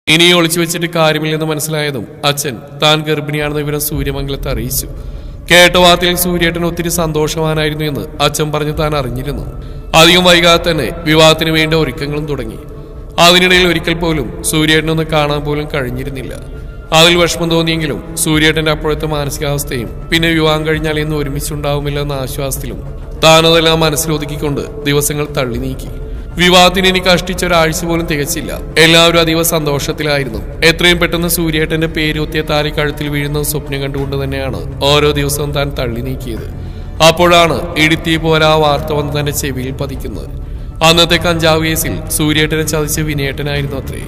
ഇനി ഒളിച്ചു വെച്ചിട്ട് കാര്യമില്ലെന്ന് മനസ്സിലായതും അച്ഛൻ താൻ ഗർഭിണിയാണെന്ന വിവരം സൂര്യമംഗലത്തെ അറിയിച്ചു. കേട്ട വാർത്തയിൽ സൂര്യേട്ടൻ ഒത്തിരി സന്തോഷവാനായിരുന്നു എന്ന് അച്ഛൻ പറഞ്ഞ് താൻ അറിഞ്ഞിരുന്നു. അധികം വൈകാതെ തന്നെ വിവാഹത്തിന് വേണ്ട ഒരുക്കങ്ങളും തുടങ്ങി. അതിനിടയിൽ ഒരിക്കൽ പോലും സൂര്യേട്ടനൊന്ന് കാണാൻ പോലും കഴിഞ്ഞിരുന്നില്ല. അതിൽ വിഷമം തോന്നിയെങ്കിലും സൂര്യേട്ടന്റെ അപ്പോഴത്തെ മാനസികാവസ്ഥയും പിന്നെ വിവാഹം കഴിഞ്ഞാൽ ഇന്ന് ഒരുമിച്ചുണ്ടാവുമില്ല എന്ന ആശ്വാസത്തിലും താനതെല്ലാം മനസ്സിലൊതുക്കിക്കൊണ്ട് ദിവസങ്ങൾ തള്ളി നീക്കി. വിവാഹത്തിന് എനിക്ക് കഷ്ടിച്ച ഒരാഴ്ച പോലും തികച്ചില്ല. എല്ലാവരും അതീവ സന്തോഷത്തിലായിരുന്നു. എത്രയും പെട്ടെന്ന് സൂര്യേട്ടന്റെ പേരുത്തിയ താലി കഴുത്തിൽ വീഴുന്ന സ്വപ്നം കണ്ടുകൊണ്ട് തന്നെയാണ് ഓരോ ദിവസവും താൻ തള്ളി നീക്കിയത്. അപ്പോഴാണ് ഇടുത്തി പോലെ ആ വാർത്ത വന്ന് തന്റെ ചെവിയിൽ പതിക്കുന്നത്. അന്നത്തെ കഞ്ചാവ് കേസിൽ സൂര്യേട്ടനെ ചതിച്ച വിനയേട്ടനായിരുന്നു അത്രേ.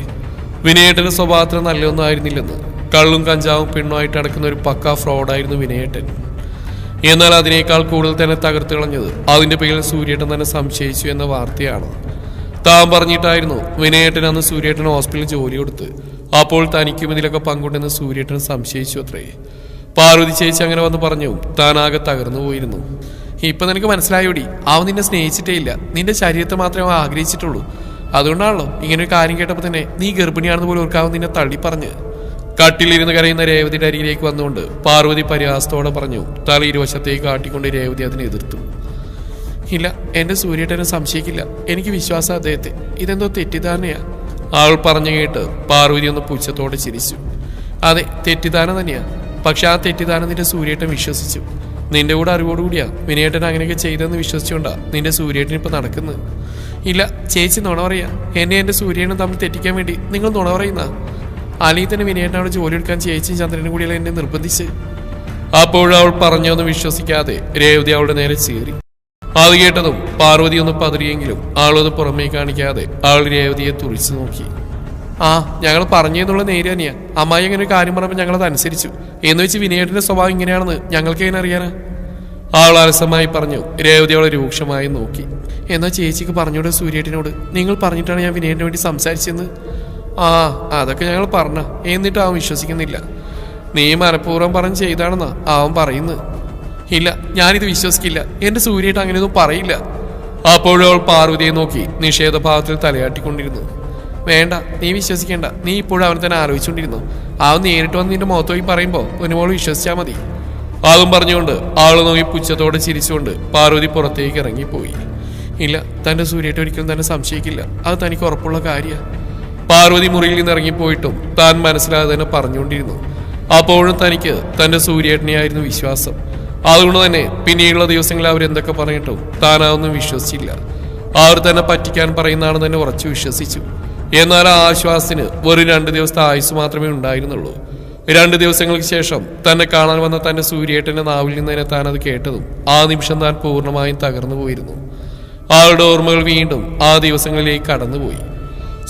വിനയേട്ടന്റെ സ്വഭാവത്തിന് നല്ലൊന്നും ആയിരുന്നില്ലെന്ന്, കള്ളും കഞ്ചാവും പെണ്ണുമായിട്ട് അടക്കുന്ന ഒരു പക്കാ ഫ്രോഡായിരുന്നു വിനയേട്ടൻ. എന്നാൽ അതിനേക്കാൾ കൂടുതൽ തന്നെ തകർത്ത് കളഞ്ഞത് അതിന്റെ പേരിൽ സൂര്യേട്ടൻ തന്നെ സംശയിച്ചു എന്ന വാർത്തയാണ്. താൻ പറഞ്ഞിട്ടായിരുന്നു വിനയേട്ടൻ അന്ന് സൂര്യേട്ടൻ ഹോസ്പിറ്റലിൽ ജോലി കൊടുത്ത്. അപ്പോൾ തനിക്കും ഇതിലൊക്കെ പങ്കുണ്ടെന്ന് സൂര്യേട്ടൻ സംശയിച്ചു അത്രേ. പാർവതി ചേച്ചി അങ്ങനെ വന്ന് പറഞ്ഞു താൻ ആകെ തകർന്നു പോയിരുന്നു. ഇപ്പൊ നിനക്ക് മനസ്സിലായോടി, അവൻ നിന്നെ സ്നേഹിച്ചിട്ടേ ഇല്ല, നിന്റെ ശരീരത്തെ മാത്രമേ ആഗ്രഹിച്ചിട്ടുള്ളൂ. അതുകൊണ്ടാണല്ലോ ഇങ്ങനെ ഒരു കാര്യം കേട്ടപ്പോൾ തന്നെ നീ ഗർഭിണിയാണെന്ന് പോലും ഓർക്കാവും നിന്നെ തള്ളി പറഞ്ഞ്. കട്ടിലിരുന്ന് കരയുന്ന രേവതിയുടെ അരികിലേക്ക് വന്നുകൊണ്ട് പാർവതി പരിഹാസത്തോടെ പറഞ്ഞു. തല ഇരുവശത്തേക്ക് കാട്ടിക്കൊണ്ട് രേവതി അതിനെ എതിർത്തു. ഇല്ല, എന്റെ സൂര്യേട്ടനെ സംശയിക്കില്ല, എനിക്ക് വിശ്വാസം അദ്ദേഹത്തെ. ഇതെന്തോ തെറ്റിദ്ധാരണയാ. അവൾ പറഞ്ഞു കേട്ട് പാർവതി ഒന്ന് പുച്ഛത്തോടെ ചിരിച്ചു. അതെ, തെറ്റിദ്ധാരണ തന്നെയാ. പക്ഷെ ആ തെറ്റിദ്ധാരണ നിന്റെ സൂര്യേട്ടൻ വിശ്വസിച്ചു. നിന്റെ കൂടെ അറിവോടുകൂടിയാ വിനയേട്ടൻ അങ്ങനെയൊക്കെ ചെയ്തെന്ന് വിശ്വസിച്ചുകൊണ്ടാ നിന്റെ സൂര്യേട്ടൻ ഇപ്പൊ നടക്കുന്നത്. ഇല്ല ചേച്ചി, നുണ പറയാ. എന്നെ എന്റെ സൂര്യേട്ടനും തമ്മിൽ തെറ്റിക്കാൻ വേണ്ടി നിങ്ങൾ നുണ പറയുന്ന. അല്ലെങ്കിൽ തന്നെ വിനയേട്ടനോട് ജോലി എടുക്കാൻ ചേച്ചിയും ചന്ദ്രനും കൂടിയല്ല എന്നെ നിർബന്ധിച്ച്. അപ്പോഴവൾ പറഞ്ഞൊന്നും വിശ്വസിക്കാതെ രേവതി അവളുടെ നേരെ ചീറി. അത് കേട്ടതും പാർവതി ഒന്ന് പതറിയെങ്കിലും ആളൊന്ന് പുറമേ കാണിക്കാതെ അവൾ രേവതിയെ തുറിച്ചു നോക്കി. ആ, ഞങ്ങൾ പറഞ്ഞെന്നുള്ള നേര് തന്നെയാ. അമ്മായി അങ്ങനെ ഒരു കാര്യം പറയുമ്പോൾ ഞങ്ങളത് അനുസരിച്ചു. എന്ന് വെച്ച് വിനയേട്ടന്റെ സ്വഭാവം ഇങ്ങനെയാണെന്ന് ഞങ്ങൾക്ക് എങ്ങനെ അറിയാനാ? അവൾ അലസമായി പറഞ്ഞു. രേവതി അവളെ രൂക്ഷമായി നോക്കി. എന്നാ ചേച്ചിക്ക് പറഞ്ഞോട് സൂര്യേട്ടനോട്, നിങ്ങൾ പറഞ്ഞിട്ടാണ് ഞാൻ വിനയേട്ടന് വേണ്ടി സംസാരിച്ചെന്ന്. ആ, അതൊക്കെ ഞങ്ങൾ പറഞ്ഞ, എന്നിട്ട് അവൻ വിശ്വസിക്കുന്നില്ല. നീ മനഃപൂർവ്വം പറഞ്ഞ് ചെയ്താണെന്നാ അവൻ പറയുന്നത്. ഇല്ല, ഞാനിത് വിശ്വസിക്കില്ല. എന്റെ സൂര്യേട്ടൻ അങ്ങനെയൊന്നും പറയില്ല. അപ്പോഴവൾ പാർവതിയെ നോക്കി നിഷേധഭാവത്തിൽ തലയാട്ടിക്കൊണ്ടിരുന്നു. വേണ്ട, നീ വിശ്വസിക്കേണ്ട. നീ ഇപ്പോഴും അവൻ തന്നെ ആലോചിച്ചുകൊണ്ടിരുന്നു. അവൻ നേരിട്ട് വന്ന് നിന്റെ മുഖത്തോയി പറയുമ്പോ ഒരുമോൾ വിശ്വസിച്ചാൽ മതി. അതും പറഞ്ഞുകൊണ്ട് ആള് നോക്കി പുച്ഛത്തോടെ ചിരിച്ചുകൊണ്ട് പാർവതി പുറത്തേക്ക് ഇറങ്ങിപ്പോയി. ഇല്ല, തന്റെ സൂര്യേട്ടൻ ഒരിക്കലും തന്നെ സംശയിക്കില്ല. അത് തനിക്ക് ഉറപ്പുള്ള കാര്യമാണ്. പാർവതി മുറിയിൽ നിന്ന് ഇറങ്ങിപ്പോയിട്ടും താൻ മനസ്സിലാതെ തന്നെ പറഞ്ഞുകൊണ്ടിരുന്നു. അപ്പോഴും തനിക്ക് തന്റെ സൂര്യേട്ടനെയായിരുന്നു വിശ്വാസം. അതുകൊണ്ട് തന്നെ പിന്നീടുള്ള ദിവസങ്ങളിൽ അവരെന്തൊക്കെ പറഞ്ഞിട്ടും താൻ അതൊന്നും വിശ്വസിച്ചില്ല. അവർ തന്നെ പറ്റിക്കാൻ പറയുന്നതാണെന്ന് തന്നെ ഉറച്ചു വിശ്വസിച്ചു. എന്നാൽ ആ ആശ്വാസത്തിന് വെറും 2 ദിവസത്തെ ആയുസ് മാത്രമേ ഉണ്ടായിരുന്നുള്ളൂ. 2 ദിവസങ്ങൾക്ക് ശേഷം തന്നെ കാണാൻ വന്ന തന്റെ സൂര്യേട്ടന്റെ നാവിൽ നിന്ന് തന്നെ താൻ അത് കേട്ടതും ആ നിമിഷം താൻ പൂർണ്ണമായും തകർന്നു പോയിരുന്നു. ആളുടെ ഓർമ്മകൾ വീണ്ടും ആ ദിവസങ്ങളിലേക്ക് കടന്നുപോയി.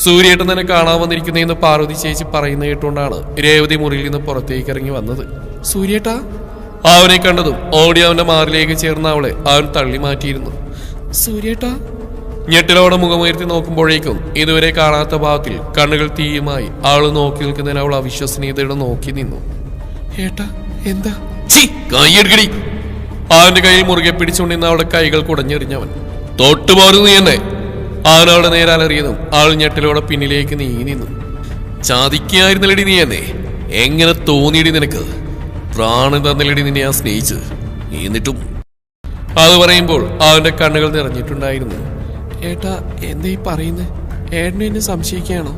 സൂര്യേട്ടൻ തന്നെ കാണാൻ വന്നിരിക്കുന്നതെന്ന് പാർവതി ചേച്ചി പറയുന്ന കേട്ടുകൊണ്ടാണ് രേവതി മുറിയിൽ നിന്ന് പുറത്തേക്ക് ഇറങ്ങി വന്നത്. സൂര്യേട്ടാ! അവനെ കണ്ടതും ഓടി അവന്റെ മാറിലേക്ക് ചേർന്ന അവളെ അവൻ തള്ളി മാറ്റിയിരുന്നു. സൂര്യേട്ടാ! ഞെട്ടിലോടെ മുഖമുയർത്തി നോക്കുമ്പോഴേക്കും ഇതുവരെ കാണാത്ത ഭാവത്തിൽ കണ്ണുകൾ തീയുമായി അവള് നോക്കി നിൽക്കുന്നതിന് അവൾ അവിശ്വസനീയതയോടെ നോക്കി നിന്നു. ഏട്ടാ, എന്താ? കൈയെടുക്കടി! അവന്റെ കയ്യിൽ മുറുകെ പിടിച്ചുകൊണ്ടിരുന്ന അവളുടെ കൈകൾ കുടഞ്ഞെറിഞ്ഞവൻ. തൊട്ടുപോരുന്നു നീ എന്നെ! അവൻ അവളുടെ നേരെ അലറിയതും അവൾ ഞെട്ടിലോടെ പിന്നിലേക്ക് നീങ്ങി നിന്നു. ചതിക്കായിരുന്നല്ലടി നീ എന്നെ! എങ്ങനെ തോന്നിയടി നിനക്ക്? പ്രാണൻ തന്നല്ലടി നിന്നെ ഞാൻ സ്നേഹിച്ച്. എന്നിട്ടും അത് പറയുമ്പോൾ അവന്റെ കണ്ണുകൾ നിറഞ്ഞിട്ടുണ്ടായിരുന്നു. ഏട്ടാ, എന്താ ഈ പറയുന്നത്? ഏട്ടനും എന്നെ സംശയിക്കുകയാണോ?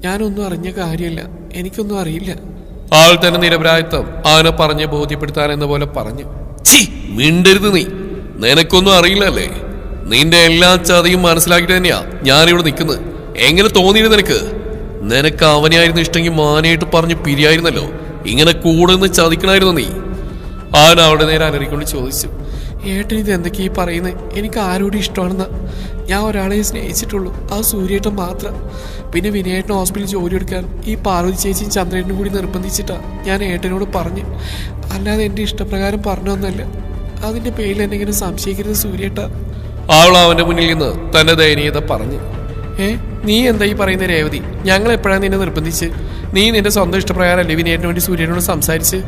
ഞാനൊന്നും അറിഞ്ഞ കാര്യമില്ല, എനിക്കൊന്നും അറിയില്ല. അവൾ തന്നെ നിരപരാധിത്വം അവനെ പറഞ്ഞ് ബോധ്യപ്പെടുത്താൻ എന്ന പോലെ പറഞ്ഞു. മിണ്ടരുത് നീ! നിനക്കൊന്നും അറിയില്ലല്ലേ? നിന്റെ എല്ലാ ചതിയും മനസ്സിലാക്കിയിട്ട് തന്നെയാ ഞാനിവിടെ നിൽക്കുന്നത്. എങ്ങനെ തോന്നിയിരുന്നു നിനക്ക്? നിനക്ക് അവനെയായിരുന്നു ഇഷ്ടമെങ്കിൽ മാനായിട്ട് പറഞ്ഞ് പിരിയായിരുന്നല്ലോ. ഇങ്ങനെ കൂടെ നിന്ന് ചതിക്കണായിരുന്നു നീ. അവൻ അവളുടെ നേരെ അലറിക്കൊണ്ട് ചോദിച്ചു. ഏട്ടൻ ഇത് എന്തൊക്കെയാ പറയുന്നത്? എനിക്ക് ആരോടും ഇഷ്ടമാണെന്നാ. ഞാൻ ഒരാളെ സ്നേഹിച്ചിട്ടുള്ളൂ, ആ സൂര്യേട്ടൻ മാത്രം. പിന്നെ വിനയേട്ടൻ ഹോസ്പിറ്റലിൽ ജോലി എടുക്കാൻ ഈ പാർവതി ചേച്ചിയും ചന്ദ്രേട്ടനും കൂടി നിർബന്ധിച്ചിട്ടാ ഞാൻ ഏട്ടനോട് പറഞ്ഞു. അല്ലാതെ എൻ്റെ ഇഷ്ടപ്രകാരം പറഞ്ഞൊന്നല്ല. അതിന്റെ പേരിൽ എന്നെ ഇങ്ങനെ സംശയിക്കരുത് സൂര്യേട്ട. അവൾ അവന്റെ മുന്നിൽ നിന്ന് തന്റെ ദയനീയത പറഞ്ഞു. നീ എന്താ ഈ പറയുന്ന രേവതി? ഞങ്ങൾ എപ്പോഴാണ് നിന്നെ നിർബന്ധിച്ച്? നീ നിന്റെ സ്വന്തം ഇഷ്ടപ്രകാരമല്ലേ വിനയേട്ടന് വേണ്ടി സൂര്യേട്ടനോട് സംസാരിച്ച്?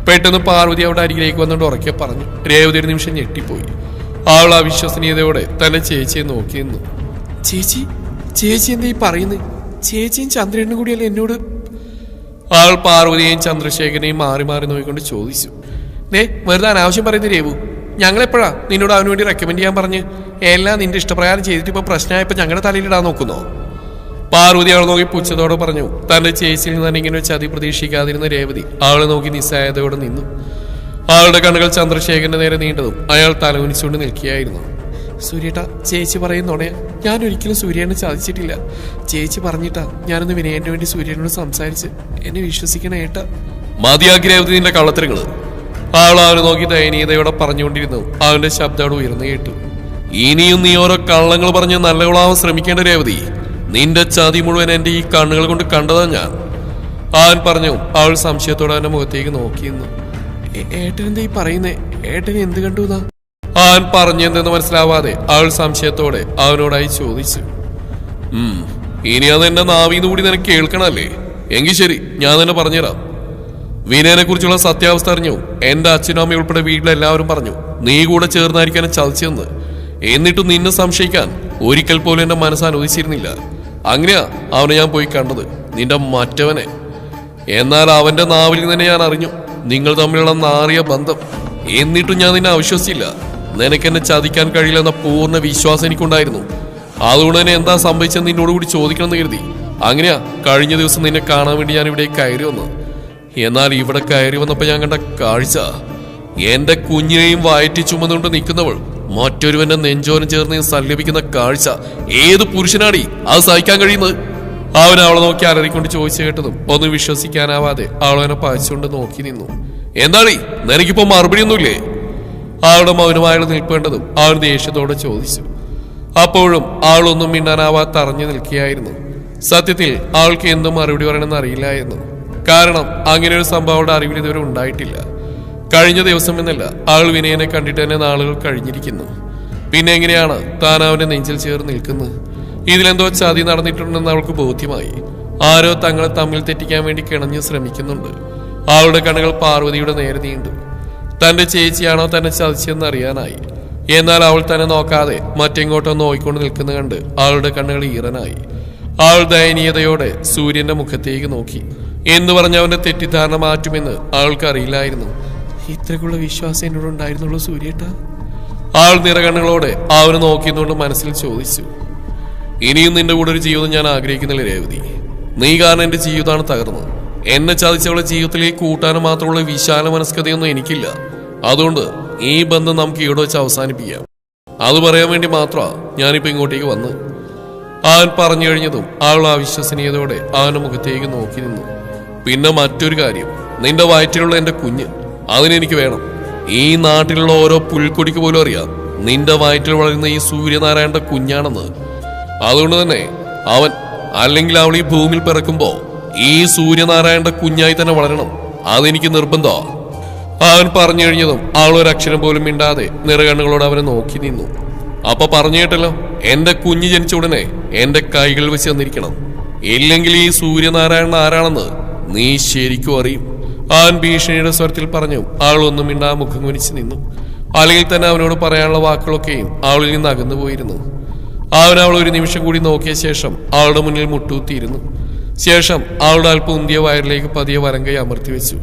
പെട്ടെന്ന് പാർവതി അവിടെ അരികിലേക്ക് വന്നുകൊണ്ട് ഉറക്കെ പറഞ്ഞു. രേവതി ഒരു നിമിഷം ഞെട്ടിപ്പോയി. അവൾ അവിശ്വസനീയതയോടെ തന്റെ ചേച്ചിയെ നോക്കി നിന്നു. ചേച്ചി ചേച്ചി എന്താ ഈ പറയുന്നത്? ചേച്ചിയും ചന്ദ്രനും കൂടിയല്ലേ എന്നോട്? അവൾ പാർവതിയെയും ചന്ദ്രശേഖരനെയും മാറി മാറി നോക്കിക്കൊണ്ട് ചോദിച്ചു. വെറുതെ അനാവശ്യം പറയുന്ന രേവു, ഞങ്ങളെപ്പോഴാ നിന്നോട് അവന് വേണ്ടി റെക്കമെൻഡ് ചെയ്യാൻ പറഞ്ഞ് എല്ലാം നിന്റെ ഇഷ്ടപ്രകാരം ചെയ്തിട്ട് ഇപ്പൊ പ്രശ്നമായപ്പോ ഞങ്ങളുടെ തലയിലിടാൻ നോക്കുന്നോ? പാർവതി അവൾ നോക്കി പുച്ഛത്തോടെ പറഞ്ഞു. തന്റെ ചേച്ചിയിൽ നിന്ന് തന്നെ ഇങ്ങനെ ഒരു ചതി പ്രതീക്ഷിക്കാതിരുന്ന രേവതി അവളെ നോക്കി നിസ്സായതയോടെ നിന്നു. അവളുടെ കണ്ണുകൾ ചന്ദ്രശേഖരന്റെ നേരെ നീണ്ടതും അയാൾ തലകുനിച്ചുകൊണ്ട് നിൽക്കുകയായിരുന്നു. സൂര്യേട്ടാ, ചേച്ചി പറയുന്നോടെ ഞാൻ ഒരിക്കലും സൂര്യനെ ചതിച്ചിട്ടില്ല. ചേച്ചി പറഞ്ഞിട്ടാ ഞാനൊന്ന് വിനയന് വേണ്ടി സൂര്യനോട് സംസാരിച്ച്. എന്നെ വിശ്വസിക്കണ ഏട്ടാ. മതിയാക്കി രേവതി നിന്റെ കള്ളത്തരങ്ങള്. അവൾ അവനെ നോക്കി ദയനീയതയോടെ പറഞ്ഞുകൊണ്ടിരുന്നു. അവന്റെ ശബ്ദം അവിടെ ഉയർന്നു കേട്ടു. ഇനിയും നീ ഓരോ കള്ളങ്ങൾ പറഞ്ഞ് നല്ലവളാവാൻ ശ്രമിക്കേണ്ട രേവതി. നിന്റെ ചതി മുഴുവൻ എന്റെ ഈ കണ്ണുകൾ കൊണ്ട് കണ്ടതാ ഞാൻ. അവൻ പറഞ്ഞു. അവൾ സംശയത്തോടെ അവന്റെ മുഖത്തേക്ക് നോക്കിയിരുന്നു. ഏട്ടൻ എന്താ ഈ പറയുന്നേ? ഏട്ടൻ എന്ത് കണ്ടു എന്നാ? അവൻ പറഞ്ഞെന്തെന്ന് മനസ്സിലാവാതെ അവൾ സംശയത്തോടെ അവനോടായി ചോദിച്ചു. ഇനി അത് എന്റെ നാവിന്ന് കൂടി നിനക്ക് കേൾക്കണല്ലേ? എങ്കിൽ ശരി, ഞാൻ തന്നെ പറഞ്ഞുതരാം. വിനയനെ കുറിച്ചുള്ള സത്യാവസ്ഥ അറിഞ്ഞു. എന്റെ അച്ഛനും അമ്മയും ഉൾപ്പെടെ വീട്ടിലെല്ലാവരും പറഞ്ഞു നീ കൂടെ ചേർന്നായിരിക്കാൻ ചതിച്ചെന്ന്. എന്നിട്ടും നിന്നെ സംശയിക്കാൻ ഒരിക്കൽ പോലും എന്റെ മനസ്സ് അനുവദിച്ചിരുന്നില്ല. അങ്ങനെയാ അവനെ ഞാൻ പോയി കണ്ടത്, നിന്റെ മറ്റവനെ. എന്നാൽ അവന്റെ നാവിൽ തന്നെ ഞാൻ അറിഞ്ഞു നിങ്ങൾ തമ്മിലുള്ള നാറിയ ബന്ധം. എന്നിട്ടും ഞാൻ നിന്നെ അവിശ്വസിച്ചില്ല. നിനക്കെന്നെ ചതിക്കാൻ കഴിയില്ലെന്ന പൂർണ്ണ വിശ്വാസം എനിക്കുണ്ടായിരുന്നു. അതുകൊണ്ട് തന്നെ എന്താ സംഭവിച്ചെന്ന് നിന്നോട് കൂടി ചോദിക്കണമെന്ന് കരുതി. അങ്ങനെയാ കഴിഞ്ഞ ദിവസം നിന്നെ കാണാൻ വേണ്ടി ഞാൻ ഇവിടെ കയറി വന്നു. എന്നാൽ ഇവിടെ കയറി വന്നപ്പോ ഞാൻ കണ്ട കാഴ്ച, എന്റെ കുഞ്ഞിനെയും വയറ്റി ചുമന്നുകൊണ്ട് നിൽക്കുന്നവൾ മറ്റൊരുവന്റെ നെഞ്ചോരം ചേർന്ന് സല്ലപിക്കുന്ന കാഴ്ച. ഏത് പുരുഷനാടി അത് സഹിക്കാൻ കഴിയുന്നത്? അവൻ അവളെ നോക്കി അലറിക്കൊണ്ട് ചോദിച്ചു കേട്ടതും ഒന്ന് വിശ്വസിക്കാനാവാതെ അവളവനെ പായിച്ചുകൊണ്ട് നോക്കി നിന്നു. എന്താണീ, നിനക്കിപ്പോ മറുപടി ഒന്നുമില്ലേ? അവളുടെ മൗനമായുള്ള നിൽപ്പേണ്ടതും അവൻ ദേഷ്യത്തോടെ ചോദിച്ചു. അപ്പോഴും അവളൊന്നും മിണ്ടാനാവാതെ തറഞ്ഞു നിൽക്കുകയായിരുന്നു. സത്യത്തിൽ അവൾക്ക് എന്തും മറുപടി പറയണമെന്ന് അറിയില്ലായിരുന്നു. കാരണം അങ്ങനെ ഒരു സംഭവം അവളുടെ അറിവിൽ ഇതുവരെ ഉണ്ടായിട്ടില്ല. കഴിഞ്ഞ ദിവസം എന്നല്ല, അവൾ വിനയനെ കണ്ടിട്ട് തന്നെ നാളുകൾ കഴിഞ്ഞിരിക്കുന്നു. പിന്നെ എങ്ങനെയാണ് താൻ അവന്റെ നെഞ്ചിൽ ചേർന്ന് നിൽക്കുന്നത്? ഇതിലെന്തോ ചതി നടന്നിട്ടുണ്ടെന്ന് അവൾക്ക് ബോധ്യമായി. ആരോ തങ്ങളെ തമ്മിൽ തെറ്റിക്കാൻ വേണ്ടി കിണഞ്ഞ് ശ്രമിക്കുന്നുണ്ട്. അവളുടെ കണ്ണുകൾ പാർവതിയുടെ നേരെ നീണ്ടു. തന്റെ ചേച്ചിയാണോ തന്നെ ചതിച്ചെന്ന് അറിയാനായി. എന്നാൽ അവൾ തന്നെ നോക്കാതെ മറ്റെങ്ങോട്ടോ നോയിക്കൊണ്ട് നിൽക്കുന്ന കണ്ട് അവളുടെ കണ്ണുകൾ ഈറനായി. അവൾ ദയനീയതയോടെ സൂര്യന്റെ മുഖത്തേക്ക് നോക്കി. എന്ന് പറഞ്ഞ അവന്റെ തെറ്റിദ്ധാരണ മാറ്റുമെന്ന് അവൾക്കറിയില്ലായിരുന്നു. ഇത്രക്കുള്ള വിശ്വാസം എന്നോട് ഉണ്ടായിരുന്നുള്ളൂ സൂര്യേട്ട? അവൾ നിറകണ്ണുകളോടെ അവന് നോക്കിയെന്നുകൊണ്ട് മനസ്സിൽ ചോദിച്ചു. ഇനിയും നിന്റെ കൂടെ ഒരു ജീവിതം ഞാൻ ആഗ്രഹിക്കുന്നില്ല രേവതി. നീ കാരണം എന്റെ ജീവിതമാണ് തകർന്നത്. എന്നെ ചതിച്ചവളെ ജീവിതത്തിലേക്ക് കൂട്ടാനും മാത്രമുള്ള വിശാല മനസ്കതയൊന്നും എനിക്കില്ല. അതുകൊണ്ട് ഈ ബന്ധം നമുക്ക് ഇവിടെ വെച്ച് അവസാനിപ്പിക്കാം. അത് പറയാൻ വേണ്ടി മാത്രമാണ് ഞാനിപ്പോ ഇങ്ങോട്ടേക്ക് വന്ന്. അവൻ പറഞ്ഞു കഴിഞ്ഞതും അവൾ അവിശ്വസനീയതയോടെ അവന്റെ മുഖത്തേക്ക് നോക്കി നിന്നു. പിന്നെ മറ്റൊരു കാര്യം, നിന്റെ വയറ്റിലുള്ള എന്റെ കുഞ്ഞ്, അതിനെനിക്ക് വേണം. ഈ നാട്ടിലുള്ള ഓരോ പുൽക്കൊടിക്ക് പോലും അറിയാം നിന്റെ വയറ്റിൽ വളരുന്ന ഈ സൂര്യനാരായണന്റെ കുഞ്ഞാണെന്ന്. അതുകൊണ്ട് തന്നെ അവൻ അല്ലെങ്കിൽ അവൾ ഈ ഭൂമിയിൽ പിറക്കുമ്പോ ഈ സൂര്യനാരായണന്റെ കുഞ്ഞായി തന്നെ വളരണം. അതെനിക്ക് നിർബന്ധമാണ്. അവൻ പറഞ്ഞു കഴിഞ്ഞതും അവൾ ഒരക്ഷരം പോലും മിണ്ടാതെ നിറകണ്ണുകളോട് അവനെ നോക്കി നിന്നു. അപ്പൊ പറഞ്ഞു കേട്ടല്ലോ, എന്റെ കുഞ്ഞ് ജനിച്ച ഉടനെ എന്റെ കൈകൾ വെച്ച് തന്നിരിക്കണം. ഇല്ലെങ്കിൽ ഈ സൂര്യനാരായണൻ ആരാണെന്ന് നീ ശരിക്കും അറിയും. അവൻ ഭീഷണിയുടെ സ്വരത്തിൽ പറഞ്ഞു. അവൾ ഒന്നും മിണ്ടാ മുഖം കുനിച്ച് നിന്നു. അല്ലെങ്കിൽ തന്നെ അവനോട് പറയാനുള്ള വാക്കുകളൊക്കെയും അവളിൽ നിന്ന് അകന്നു പോയിരുന്നു. അവൻ അവൾ ഒരു നിമിഷം കൂടി നോക്കിയ ശേഷം അവളുടെ മുന്നിൽ മുട്ടൂത്തിയിരുന്നു. ശേഷം അവളുടെ അല്പം ഉന്തിയ വയറിലേക്ക് പതിയെ വലങ്കൈ അമർത്തി വെച്ചു.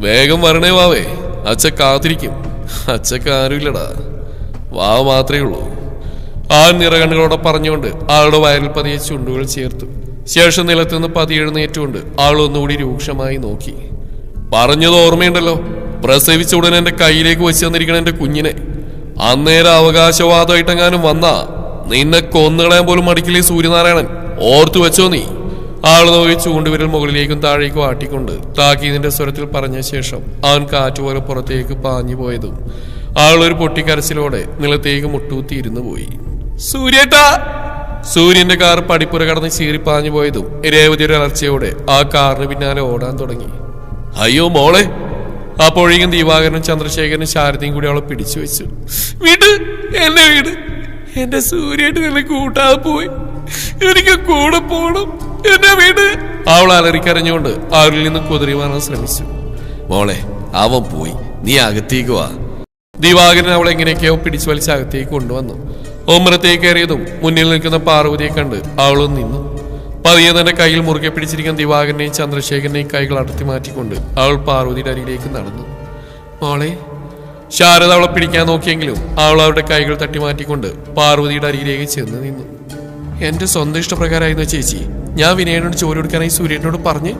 വേഗം വരണേ വാവേ, അച്ഛ കാത്തിരിക്കും. അച്ഛക്ക് ആരുമില്ലടാ, വാവ മാത്രമേ ഉള്ളൂ. അവൻ നിറകണ്ണുകളോടെ പറഞ്ഞുകൊണ്ട് അവളുടെ വയറിൽ പതിയെ ചുണ്ടുകൾ ചേർത്തു. ശേഷം നിലത്തുനിന്ന് പതിയെ എഴുന്നേറ്റുകൊണ്ട് അവൾ ഒന്നുകൂടി രൂക്ഷമായി നോക്കി. പറഞ്ഞത് ഓർമ്മയുണ്ടല്ലോ, പ്രസവിച്ച ഉടനെ എന്റെ കയ്യിലേക്ക് വെച്ച് തന്നിരിക്കണം എന്റെ കുഞ്ഞിനെ. അന്നേരം അവകാശവാദമായിട്ടെങ്ങാനും വന്നാ നിന്നെ കൊന്നുകളയാൻ പോലും മടിക്കില്ലേ സൂര്യനാരായണൻ, ഓർത്തു വെച്ചോ നീ. ആൾ നോക്കി ചൂണ്ടുവിരൽ മുകളിലേക്കും താഴേക്കും ആട്ടിക്കൊണ്ട് താക്കീതിന്റെ സ്വരത്തിൽ പറഞ്ഞ ശേഷം അവൻ കാറ്റുപോലെ പുറത്തേക്ക് പാഞ്ഞു പോയതും ആളൊരു പൊട്ടിക്കരച്ചിലോടെ നിലത്തേക്ക് മുട്ടൂത്തി ഇരുന്നു പോയി. സൂര്യേട്ടാ! സൂര്യന്റെ കാർ പടിപ്പുര കടന്ന് ചീറിപ്പാഞ്ഞു പോയതും രേവതിയുടെ അലർച്ചയോടെ ആ കാറിന് പിന്നാലെ ഓടാൻ തുടങ്ങി. അയ്യോ മോളെ! അപ്പോഴേക്കും ദിവാകരനും ചന്ദ്രശേഖരനും ശാരദയും കൂടി അവളെ പിടിച്ചു വെച്ചു. വീട്, എന്നെ വീട്, എന്റെ സൂര്യേട്ടൻ എന്നെ കൂട്ടാതെ പോയി, എനിക്ക് കൂടെ പോണം, എന്നെ വീട്. അവൾ അലറിക്കരഞ്ഞുകൊണ്ട് അവരിൽ നിന്ന് കുതിരി മാറാൻ ശ്രമിച്ചു. മോളെ, അവൻ പോയി, നീ അകത്തേക്ക് വാ. ദിവാകരൻ അവളെ എങ്ങനെയൊക്കെയോ പിടിച്ചു വലിച്ച് അകത്തേക്ക് കൊണ്ടുവന്നു. ഉമ്മറത്തേക്ക് കയറിയതും മുന്നിൽ നിൽക്കുന്ന പാർവതിയെ കണ്ട് അവളും നിന്നു. പതിയെ തന്റെ കയ്യിൽ മുറുകെ പിടിച്ചിരിക്കുന്ന ദിവാകരനെയും ചന്ദ്രശേഖരനെയും കൈകൾ അടർത്തി മാറ്റിക്കൊണ്ട് അവൾ പാർവതിയുടെ അരികിലേക്ക് നടന്നു. മോളെ. ശാരദ അവളെ പിടിക്കാൻ നോക്കിയെങ്കിലും അവൾ അവരുടെ കൈകൾ തട്ടി മാറ്റിക്കൊണ്ട് പാർവതിയുടെ അരികിലേക്ക് ചെന്ന് നിന്നു. എന്റെ സ്വന്തം ഇഷ്ടപ്രകാരമായിരുന്നു ചേച്ചി. ഞാൻ വിനയനോട് ജോലി കൊടുക്കാനായി സൂര്യനോട് പറഞ്ഞ്.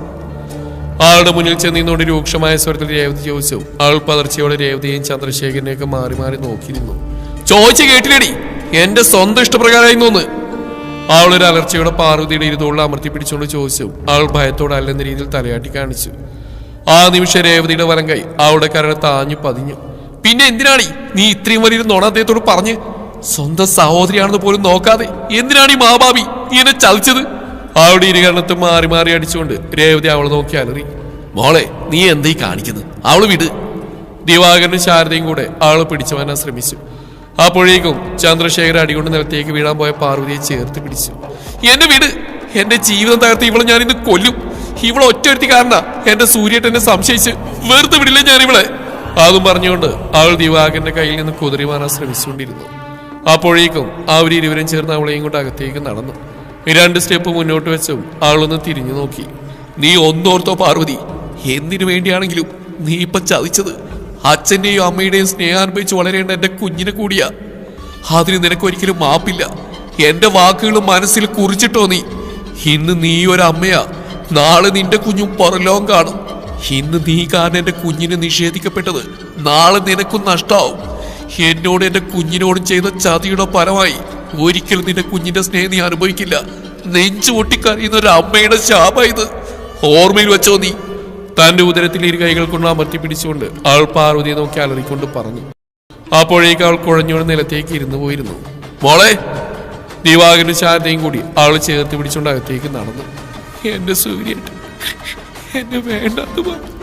ആളുടെ മുന്നിൽ ചെന്നിന്നുകൊണ്ട് രൂക്ഷമായ സ്വരത്തിൽ രേവതി ചോദിച്ചു. അവൾ പതർച്ചയോടെ രേവതിയെയും ചന്ദ്രശേഖരനെയൊക്കെ മാറി മാറി നോക്കി നിന്നു. ചോദിച്ചു കേട്ടില്ലേടി, എന്റെ സ്വന്തം ഇഷ്ടപ്രകാരമായിരുന്നു. അവളൊരു അലർച്ചയോടെ പാർവതിയുടെ ഇരുതോളിൽ അമർത്തി പിടിച്ചുകൊണ്ട് ചോദിച്ചു. അവൾ ഭയത്തോടെ അല്ലെന്ന രീതിയിൽ തലയാട്ടി കാണിച്ചു. ആ നിമിഷം രേവതിയുടെ വലം കൈ അവളുടെ കരട് താഞ്ഞു പതിഞ്ഞു. പിന്നെ എന്തിനാണീ നീ ഇത്രയും വലിയൊരു നുണ അദ്ദേഹത്തോട് പറഞ്ഞ്? സ്വന്തം സഹോദരിയാണെന്ന് പോലും നോക്കാതെ എന്തിനാണ് ഈ മാബാബി നീ എന്നെ ചതിച്ചത്? അവളുടെ ഇരുകരണത്ത് മാറി മാറി അടിച്ചുകൊണ്ട് രേവതി അവളെ നോക്കി അലറി. മോളെ, നീ എന്താ ഈ കാണിക്കുന്നത്? അവള് വിട്. ദിവാകരനും ശാരദയും കൂടെ അവളെ പിടിച്ചു മാറ്റാൻ ശ്രമിച്ചു. അപ്പോഴേക്കും ചന്ദ്രശേഖരൻ അടികൊണ്ട് നിലത്തേക്ക് വീഴാൻ പോയ പാർവതിയെ ചേർത്ത് പിടിച്ചു. എന്നെ വിട്, എന്റെ ജീവിതം തകർത്ത് ഇവളെ ഞാൻ ഇന്ന് കൊല്ലും. ഇവളെ ഒറ്റയൊരുത്തി കാരണ എന്റെ സൂര്യേട്ടനെ സംശയിച്ച് വെറുതെ വിടില്ല ഞാൻ ഇവളെ. അതും പറഞ്ഞുകൊണ്ട് അവൾ ദിവാകരന്റെ കയ്യിൽ നിന്ന് കുതിരി മാറാൻ ശ്രമിച്ചുകൊണ്ടിരുന്നു. അപ്പോഴേക്കും അവരിരുവരും ചേർന്ന് അവളെയും കൊണ്ട് അകത്തേക്ക് നടന്നു. 2 സ്റ്റെപ്പ് മുന്നോട്ട് വെച്ചും അവളൊന്ന് തിരിഞ്ഞു നോക്കി. നീ ഒന്നോർത്തോ പാർവതി, എന്തിനു വേണ്ടിയാണെങ്കിലും നീ ഇപ്പൊ ചതിച്ചത് അച്ഛന്റെയും അമ്മയുടെയും സ്നേഹം അനുഭവിച്ച് വളരേണ്ട എന്റെ കുഞ്ഞിനെ കൂടിയാ. അതിന് നിനക്കൊരിക്കലും മാപ്പില്ല. എന്റെ വാക്കുകളും മനസ്സിൽ കുറിച്ചിട്ടോ നീ. ഇന്ന് നീ ഒരമ്മയാ, നാളെ നിന്റെ കുഞ്ഞും പുറലോകം കാണും. ഇന്ന് നീ കാരണം എന്റെ കുഞ്ഞിനെ നിഷേധിക്കപ്പെട്ടത് നാളെ നിനക്കും നഷ്ടാവും. എന്നോട് എന്റെ കുഞ്ഞിനോടും ചെയ്ത ചതിയുടെ പരമായി ഒരിക്കലും നിന്റെ കുഞ്ഞിന്റെ സ്നേഹം നീ അനുഭവിക്കില്ല. നെഞ്ചു പൊട്ടിക്കറിയുന്ന ഒരു അമ്മയുടെ ശാപം ഇത്. ഓർമ്മയിൽ വെച്ചോ നീ. തന്റെ ഉദരത്തിൽ ഇരു കൈകൾ കൊണ്ട് അമർത്തി പിടിച്ചുകൊണ്ട് അവൾ പാർവതിയെ നോക്കി അലറിക്കൊണ്ട് പറഞ്ഞു. അപ്പോഴേക്ക് അവൾ കുഴഞ്ഞോട് നിലത്തേക്ക് ഇരുന്നു പോയിരുന്നു. മോളെ. ദിവാകരനും ശാരദയും കൂടി അവൾ ചേർത്ത് പിടിച്ചുകൊണ്ട് അകത്തേക്ക് നടന്നു. എന്റെ സൂര്യേട്ടൻ എന്നെ വേണ്ടെന്ന് പറഞ്ഞു.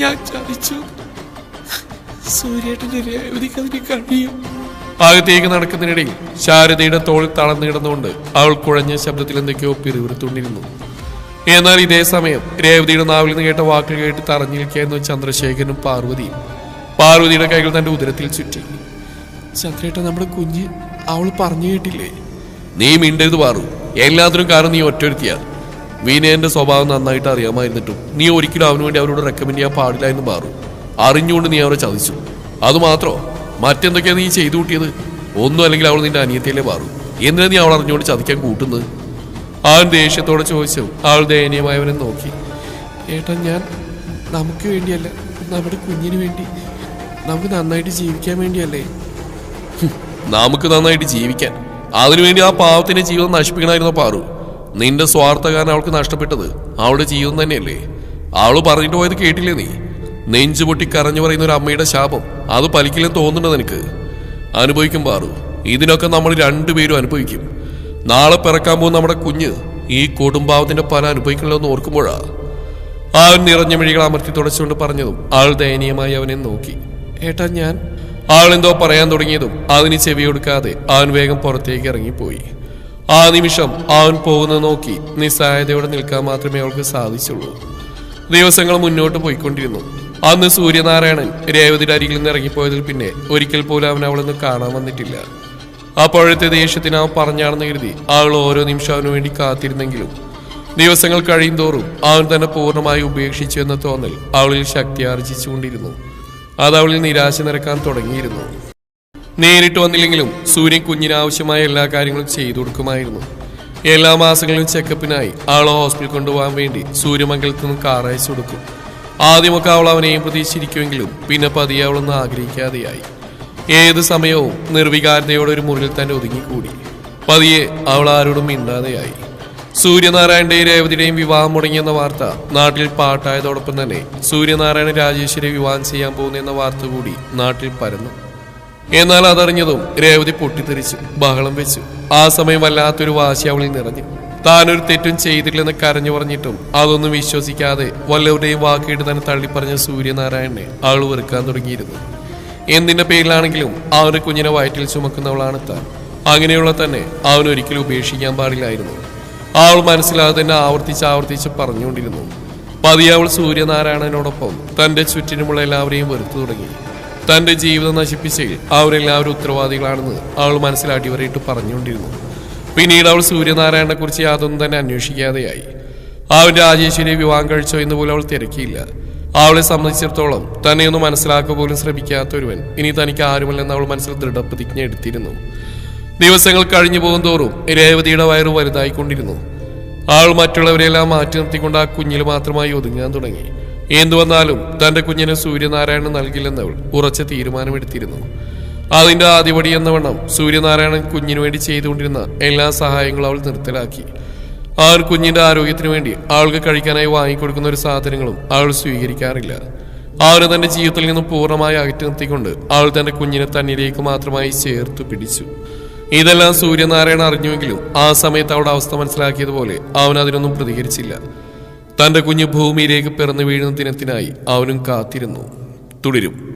ഞാൻ ചതിച്ചു. സൂര്യേട്ടന്റെ രേവതിക്ക് അതിന് കഴിയും. അകത്തേക്ക് നടക്കുന്നതിനിടയിൽ ശാരദയുടെ തോളിൽ തളർന്നു കിടന്നുകൊണ്ട് അവൾ കുഴഞ്ഞ ശബ്ദത്തിൽ എന്തൊക്കെയോ പിറുവിറുത്തുകൊണ്ടിരുന്നു. എന്നാൽ ഇതേ സമയം രേവതിയുടെ നാവിൽ നിന്ന് കേട്ട വാക്കുകൾ കേട്ട് തറഞ്ഞു നിൽക്കുകയായിരുന്നു ചന്ദ്രശേഖരനും പാർവതിയും. പാർവതിയുടെ കൈകൾ തന്റെ ഉദരത്തിൽ ചുറ്റി. ചന്ദ്രേട്ട, നമ്മുടെ കുഞ്ഞ് അവൾ പറഞ്ഞു കേട്ടില്ലേ? നീ മിണ്ടരുത് പാറു. എല്ലാത്തിനും കാരണം നീ ഒറ്റൊരുത്തിയാ. വിനയന്റെ സ്വഭാവം നന്നായിട്ട് അറിയാമായിരുന്നിട്ടും നീ ഒരിക്കലും അവന് വേണ്ടി അവരോട് റെക്കമെൻഡ് ചെയ്യാൻ പാടില്ലായിരുന്നു പാറു. അറിഞ്ഞുകൊണ്ട് നീ അവരെ ചതിച്ചു. അതുമാത്രോ, മറ്റെന്തൊക്കെയാ നീ ചെയ്തു കൂട്ടിയത്? ഒന്നും അല്ലെങ്കിൽ അവൾ നിന്റെ അനിയത്തിയല്ലേ പാറു. എന്തിനാ നീ അവൾ അറിഞ്ഞുകൊണ്ട് ചതിക്കാൻ കൂട്ടുന്നത്? അവൻ ദേഷ്യത്തോടെ ചോദിച്ചു. അവൾ ദയനീയമായവനെ നോക്കി. ഏട്ടാ, ഞാൻ നമുക്ക് വേണ്ടിയല്ല, നമ്മുടെ കുഞ്ഞിന് വേണ്ടി, നമുക്ക് നന്നായിട്ട് ജീവിക്കാൻ വേണ്ടിയല്ലേ? നമുക്ക് നന്നായിട്ട് ജീവിക്കാൻ? അതിനുവേണ്ടി ആ പാവത്തിന്റെ ജീവിതം നശിപ്പിക്കണമായിരുന്നോ പാറു? നിന്റെ സ്വാർത്ഥ കാരണം അവൾക്ക് നഷ്ടപ്പെട്ടത് അവളുടെ ജീവിതം തന്നെയല്ലേ? അവള് പറഞ്ഞിട്ട് പോയത് കേട്ടില്ലേ നീ? നെഞ്ചു പൊട്ടി കരഞ്ഞു പറയുന്ന ഒരു അമ്മയുടെ ശാപം അത് പലിക്കില്ലെന്ന് തോന്നുന്നുണ്ടോ നിനക്ക്? അനുഭവിക്കും പാറു. ഇതിനൊക്കെ നമ്മൾ രണ്ടുപേരും അനുഭവിക്കും. നാളെ പിറക്കാൻ പോകുന്ന നമ്മുടെ കുഞ്ഞ് ഈ കൊടുംപാവത്തിന്റെ ഫലം അനുഭവിക്കണല്ലോ എന്ന് ഓർക്കുമ്പോഴാ. അവൻ നിറഞ്ഞ മിഴികൾ അമർത്തി തുടച്ചുകൊണ്ട് പറഞ്ഞതും അവൾ ദയനീയമായി അവനെ നോക്കി. ഏട്ടാ, ഞാൻ... അവളെന്തോ പറയാൻ തുടങ്ങിയതും അതിന് ചെവി കൊടുക്കാതെ അവൻ വേഗം പുറത്തേക്ക് ഇറങ്ങിപ്പോയി. ആ നിമിഷം അവൻ പോകുന്നത് നോക്കി നിസ്സഹായതയോടെ നിൽക്കാൻ മാത്രമേ അവൾക്ക് സാധിച്ചുള്ളൂ. ദിവസങ്ങൾ മുന്നോട്ട് പോയിക്കൊണ്ടിരുന്നു. അന്ന് സൂര്യനാരായണൻ രേവതിയുടെ അരികിൽ നിന്ന് ഇറങ്ങിപ്പോയതിൽ പിന്നെ ഒരിക്കൽ പോലും അവൻ അവളൊന്ന് കാണാൻ വന്നിട്ടില്ല. അപ്പോഴത്തെ ദേഷ്യത്തിന് അവൻ പറഞ്ഞാണെന്ന് കരുതി അവൾ ഓരോ നിമിഷം അവന് വേണ്ടി കാത്തിരുന്നെങ്കിലും ദിവസങ്ങൾ കഴിയും തോറും അവൻ തന്നെ പൂർണ്ണമായി ഉപേക്ഷിച്ചു എന്ന തോന്നൽ അവളിൽ ശക്തി ആർജിച്ചുകൊണ്ടിരുന്നു. അത് അവളിൽ നിരാശ നിറക്കാൻ തുടങ്ങിയിരുന്നു. നേരിട്ട് വന്നില്ലെങ്കിലും സൂര്യൻ കുഞ്ഞിനാവശ്യമായ എല്ലാ കാര്യങ്ങളും ചെയ്തു കൊടുക്കുമായിരുന്നു. എല്ലാ മാസങ്ങളിലും ചെക്കപ്പിനായി അവളെ ഹോസ്പിറ്റലിൽ കൊണ്ടുപോകാൻ വേണ്ടി സൂര്യമംഗലത്ത് നിന്ന് കാർ അയച്ചു കൊടുക്കും. ആദ്യമൊക്കെ അവൾ അവനെയും പ്രതീക്ഷിച്ചിരിക്കുമെങ്കിലും പിന്നെ പതിയെ അവളൊന്നും ആഗ്രഹിക്കാതെയായി. ഏത് സമയവും നിർവികാരതയോടെ ഒരു മുറിയിൽ തന്നെ ഒതുങ്ങിക്കൂടി. പതിയെ അവൾ ആരോടും മിണ്ടാതെയായി. സൂര്യനാരായണന്റെയും രേവതിയുടെയും വിവാഹം മുടങ്ങിയെന്ന വാർത്ത നാട്ടിൽ പാട്ടായതോടൊപ്പം തന്നെ സൂര്യനാരായണൻ രാജേശ്വരിയെ വിവാഹം ചെയ്യാൻ പോകുന്നെന്ന വാർത്ത കൂടി നാട്ടിൽ പരന്നു. എന്നാൽ അതറിഞ്ഞതും രേവതി പൊട്ടിത്തെറിച്ചു ബഹളം വെച്ചു. ആ സമയം വല്ലാത്തൊരു വാശി അവളിൽ നിറഞ്ഞു. താനൊരു തെറ്റും ചെയ്തിട്ടില്ലെന്ന് കരഞ്ഞു പറഞ്ഞിട്ടും അതൊന്നും വിശ്വസിക്കാതെ വല്ലവരുടെയും വാക്കിട്ട് തന്നെ തള്ളിപ്പറഞ്ഞ സൂര്യനാരായണനെ അവൾ വെറുക്കാൻ തുടങ്ങിയിരുന്നു. എന്തിന്റെ പേരിലാണെങ്കിലും അവന്റെ കുഞ്ഞിനെ വയറ്റിൽ ചുമക്കുന്നവളാണ് താൻ. അങ്ങനെയുള്ള തന്നെ അവൻ ഒരിക്കലും ഉപേക്ഷിക്കാൻ പാടില്ലായിരുന്നു. അവൾ മനസ്സിലാതെ തന്നെ ആവർത്തിച്ച് പറഞ്ഞുകൊണ്ടിരുന്നു. പതിയെ അവൾ സൂര്യനാരായണനോടൊപ്പം തന്റെ ചുറ്റിനുമുള്ള എല്ലാവരെയും വെറുത്തു തുടങ്ങി. തന്റെ ജീവിതം നശിപ്പിച്ചതിൽ അവരെല്ലാവരും ഉത്തരവാദികളാണെന്ന് അവൾ മനസ്സിലാട്ടി വരെയിട്ട് പറഞ്ഞുകൊണ്ടിരുന്നു. പിന്നീട് അവൾ സൂര്യനാരായണനെ കുറിച്ച് യാതൊന്നും തന്നെ അന്വേഷിക്കാതെയായി. അവൻ രാജേശ്വരിയെ വിവാഹം കഴിച്ചോ എന്ന് പോലും അവൾ തിരക്കിയില്ല. അവളെ സംബന്ധിച്ചിടത്തോളം തന്നെ ഒന്ന് മനസ്സിലാക്കുക പോലും ശ്രമിക്കാത്തൊരുവൻ ഇനി തനിക്ക് ആരുമല്ലെന്ന് അവൾ മനസ്സിൽ ദൃഢപ്രതിജ്ഞ എടുത്തിരുന്നു. ദിവസങ്ങൾ കഴിഞ്ഞു പോകും തോറും രേവതിയുടെ വയറ് വലുതായിക്കൊണ്ടിരുന്നു. അവൾ മറ്റുള്ളവരെല്ലാം മാറ്റി നിർത്തിക്കൊണ്ട് ആ കുഞ്ഞിൽ മാത്രമായി ഒതുങ്ങാൻ തുടങ്ങി. എന്തു വന്നാലും തന്റെ കുഞ്ഞിനെ സൂര്യനാരായണൻ നൽകില്ലെന്നവൾ ഉറച്ച തീരുമാനമെടുത്തിരുന്നു. അതിന്റെ ആദ്യപടി എന്നവണ്ണം സൂര്യനാരായണൻ കുഞ്ഞിനു വേണ്ടി ചെയ്തുകൊണ്ടിരുന്ന എല്ലാ സഹായങ്ങളും അവൾ നിർത്തലാക്കി. ആ ഒരു കുഞ്ഞിന്റെ ആരോഗ്യത്തിനു വേണ്ടി അവൾക്ക് കഴിക്കാനായി വാങ്ങിക്കൊടുക്കുന്ന ഒരു സാധനങ്ങളും അവൾ സ്വീകരിക്കാറില്ല. അവരെ തന്റെ ജീവിതത്തിൽ നിന്നും പൂർണ്ണമായി അകറ്റി നിർത്തിക്കൊണ്ട് അവൾ തന്റെ കുഞ്ഞിനെ തന്നിലേക്ക് മാത്രമായി ചേർത്ത് പിടിച്ചു. ഇതെല്ലാം സൂര്യനാരായണൻ അറിഞ്ഞുവെങ്കിലും ആ സമയത്ത് അവളുടെ അവസ്ഥ മനസ്സിലാക്കിയതുപോലെ അവൻ അതിനൊന്നും പ്രതികരിച്ചില്ല. തന്റെ കുഞ്ഞ് ഭൂമിയിലേക്ക് പിറന്നു വീഴുന്ന ദിനത്തിനായി അവനും കാത്തിരുന്നു. തുടരും.